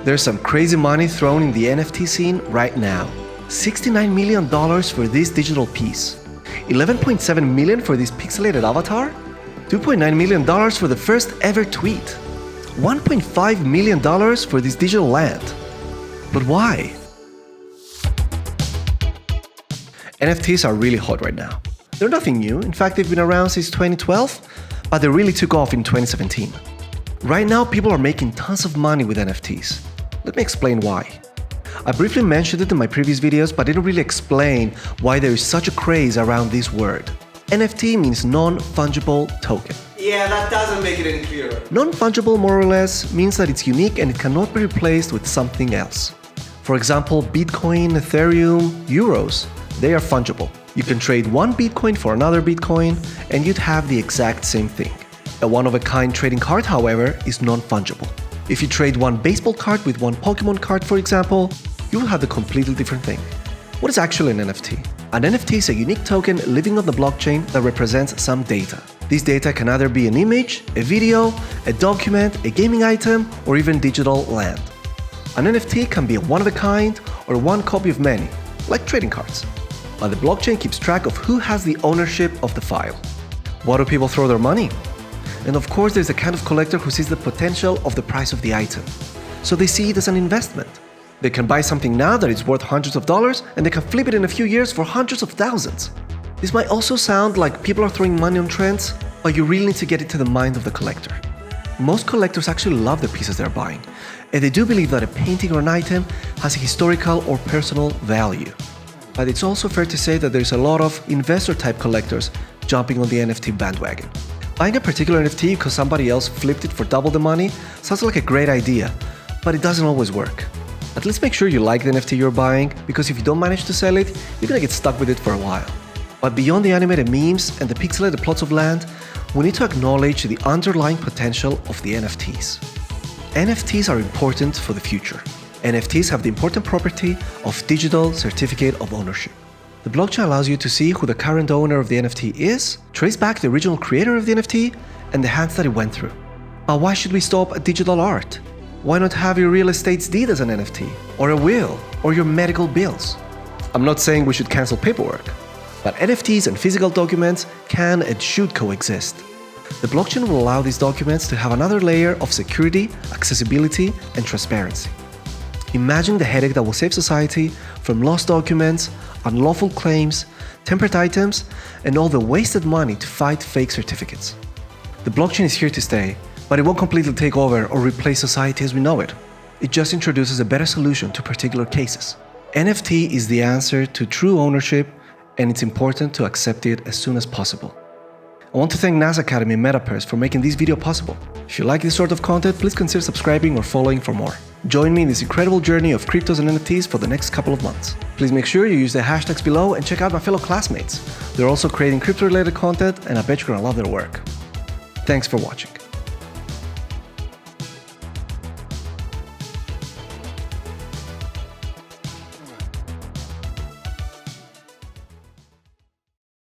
There's some crazy money thrown in the NFT scene right now. $69 million for this digital piece. $11.7 million for this pixelated avatar. $2.9 million for the first ever tweet. $1.5 million for this digital land. But why? NFTs are really hot right now. They're nothing new. In fact, they've been around since 2012, but they really took off in 2017. Right now, people are making tons of money with NFTs. Let me explain why. I briefly mentioned it in my previous videos, but didn't really explain why there is such a craze around this word. NFT means non-fungible token. Yeah, that doesn't make it any clearer. Non-fungible, more or less, means that it's unique and it cannot be replaced with something else. For example, Bitcoin, Ethereum, Euros, they are fungible. You can trade one Bitcoin for another Bitcoin and you'd have the exact same thing. A one-of-a-kind trading card, however, is non-fungible. If you trade one baseball card with one Pokemon card, for example, you will have a completely different thing. What is actually an NFT? An NFT is a unique token living on the blockchain that represents some data. This data can either be an image, a video, a document, a gaming item, or even digital land. An NFT can be a one-of-a-kind or one copy of many, like trading cards. But the blockchain keeps track of who has the ownership of the file. What do people throw their money? And of course, there's a kind of collector who sees the potential of the price of the item. So they see it as an investment. They can buy something now that is worth hundreds of dollars and they can flip it in a few years for hundreds of thousands. This might also sound like people are throwing money on trends, but you really need to get it to the mind of the collector. Most collectors actually love the pieces they're buying, and they do believe that a painting or an item has a historical or personal value. But it's also fair to say that there's a lot of investor-type collectors jumping on the NFT bandwagon. Buying a particular NFT because somebody else flipped it for double the money sounds like a great idea, but it doesn't always work. At least make sure you like the NFT you're buying, because if you don't manage to sell it, you're gonna get stuck with it for a while. But beyond the animated memes and the pixelated plots of land, we need to acknowledge the underlying potential of the NFTs. NFTs are important for the future. NFTs have the important property of digital certificate of ownership. The blockchain allows you to see who the current owner of the NFT is, trace back the original creator of the NFT, and the hands that it went through. But why should we stop at digital art? Why not have your real estate's deed as an NFT, or a will, or your medical bills? I'm not saying we should cancel paperwork, but NFTs and physical documents can and should coexist. The blockchain will allow these documents to have another layer of security, accessibility, and transparency. Imagine the headache that will save society from lost documents, unlawful claims, tempered items, and all the wasted money to fight fake certificates. The blockchain is here to stay, but it won't completely take over or replace society as we know it. It just introduces a better solution to particular cases. NFT is the answer to true ownership, and it's important to accept it as soon as possible. I want to thank nasacademy and metapurse for making this video possible. If you like this sort of content, please consider subscribing or following for more. Join me in this incredible journey of cryptos and NFTs for the next couple of months. Please make sure you use the hashtags below and check out my fellow classmates. They're also creating crypto-related content, and I bet you're gonna love their work. Thanks for watching.